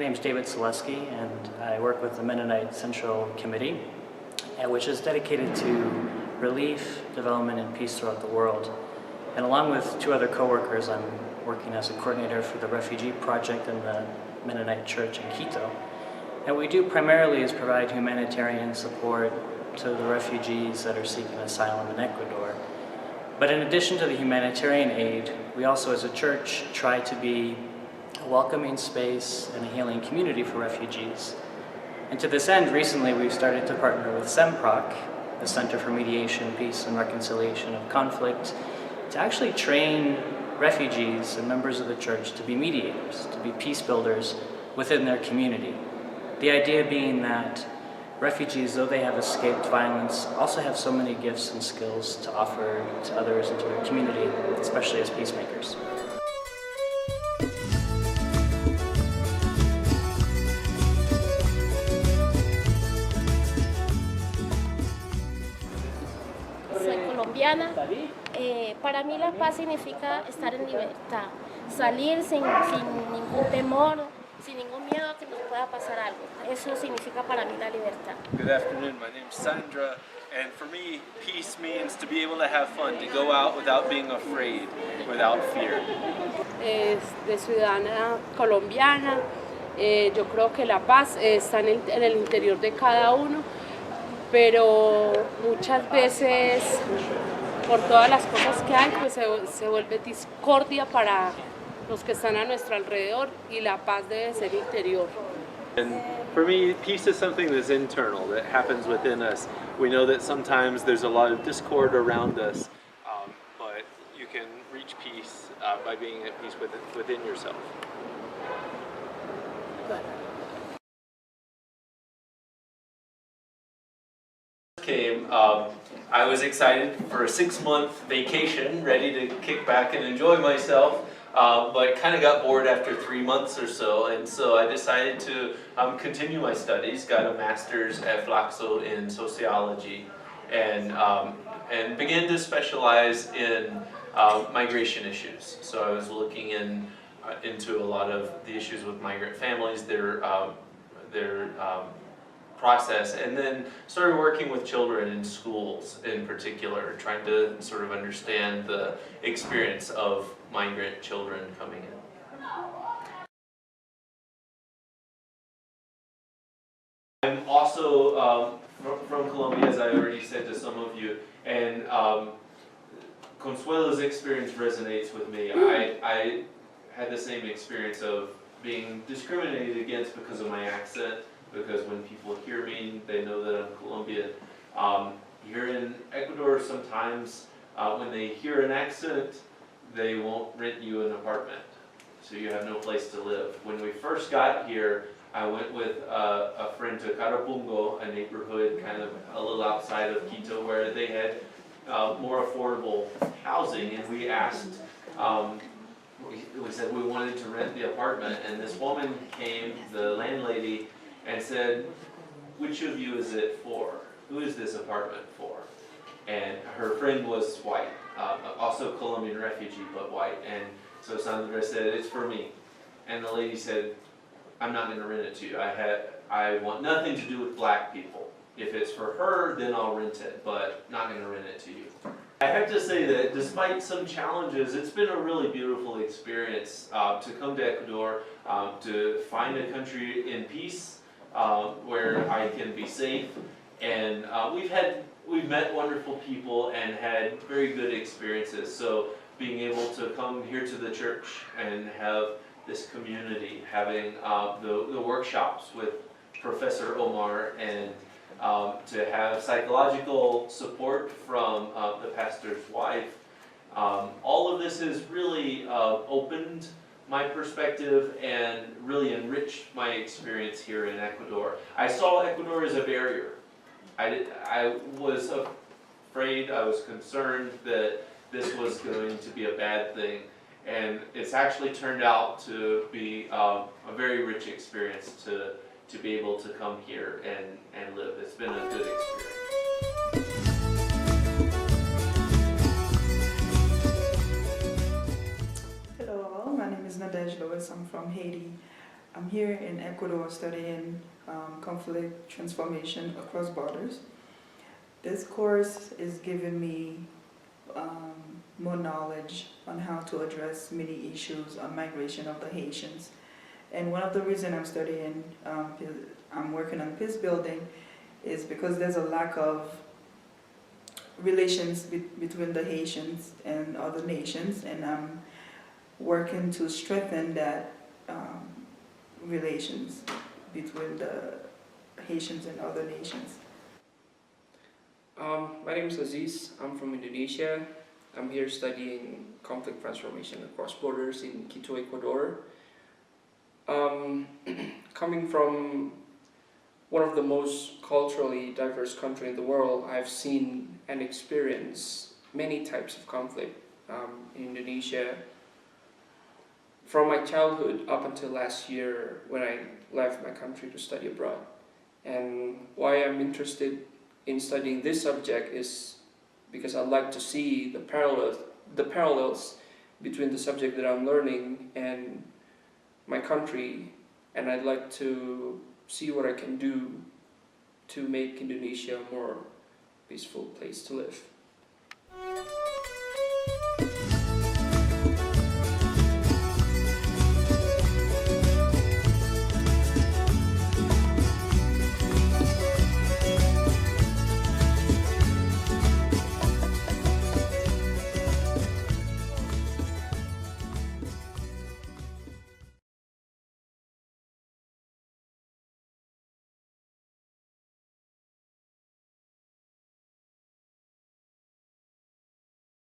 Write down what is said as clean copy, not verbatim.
name's David Selesky, and I work with the Mennonite Central Committee, which is dedicated to relief, development, and peace throughout the world. And along with two other co-workers, I'm working as a coordinator for the Refugee Project in the Mennonite Church in Quito. And what we do primarily is provide humanitarian support to the refugees that are seeking asylum in Ecuador. But in addition to the humanitarian aid, we also as a church try to be a welcoming space and a healing community for refugees. And to this end, recently we've started to partner with CEMPROC, the Center for Mediation, Peace and Reconciliation of Conflict, to actually train refugees and members of the church to be mediators, to be peace builders within their community. The idea being that refugees, though they have escaped violence, also have so many gifts and skills to offer to others and to their community, especially as peacemakers. Soy colombiana. Para mí la paz significa estar en libertad, salir sin ningún temor, sin ningún miedo a que nos pueda pasar algo. Eso significa para mí la libertad. Good afternoon, my name's Sandra, and for me, peace means to be able to have fun, to go out without being afraid, without fear. De ciudadana colombiana, yo creo que la paz está en el interior de cada uno, pero muchas veces por todas las cosas que hay, pues se vuelve discordia para los que están a nuestro alrededor, y la paz debe ser interior. And for me, peace is something that's internal, that happens within us. We know that sometimes there's a lot of discord around us, but you can reach peace by being at peace within yourself. Came, I was excited for a 6-month vacation, ready to kick back and enjoy myself, but kind of got bored after 3 months or so, and so I decided to continue my studies, got a master's at Flaxo in sociology, and began to specialize in migration issues. So I was looking into a lot of the issues with migrant families, their process, and then started working with children in schools in particular, trying to sort of understand the experience of migrant children coming in. I'm also from Colombia, as I already said to some of you, and Consuelo's experience resonates with me. I had the same experience of being discriminated against because of my accent, because when people hear me, they know that I'm Colombian. Here in Ecuador, sometimes when they hear an accent, they won't rent you an apartment, so you have no place to live. When we first got here, I went with a friend to Carapungo, a neighborhood kind of a little outside of Quito, where they had more affordable housing, and we asked, we said we wanted to rent the apartment, and this woman came, the landlady, and said, "Which of you is it for? Who is this apartment for?" And her friend was white, also Colombian refugee, but white. And so Sandra said, "It's for me." And the lady said, "I'm not going to rent it to you. I want nothing to do with black people. If it's for her, then I'll rent it, but not going to rent it to you." I have to say that despite some challenges, it's been a really beautiful experience to come to Ecuador, to find a country in peace, where I can be safe, and we've met wonderful people and had very good experiences. So being able to come here to the church and have this community, having the workshops with Professor Omar, and to have psychological support from the pastor's wife, all of this has really opened my perspective and really enriched my experience here in Ecuador. I saw Ecuador as a barrier. I was afraid, I was concerned that this was going to be a bad thing, and it's actually turned out to be a very rich experience to be able to come here and live. It's been a good experience. Hello all, my name is Nadege Lewis, I'm from Haiti. I'm here in Ecuador studying conflict transformation across borders. This course is giving me more knowledge on how to address many issues on migration of the Haitians. And one of the reasons I'm studying, I'm working on peace building, is because there's a lack of relations between the Haitians and other nations, and I'm working to strengthen that relations between the Haitians and other nations. My name is Aziz. I'm from Indonesia. I'm here studying conflict transformation across borders in Quito, Ecuador. Coming from one of the most culturally diverse countries in the world, I've seen and experienced many types of conflict in Indonesia. From my childhood up until last year when I left my country to study abroad. And why I'm interested in studying this subject is because I like to see the parallels between the subject that I'm learning and my country, and I'd like to see what I can do to make Indonesia a more peaceful place to live.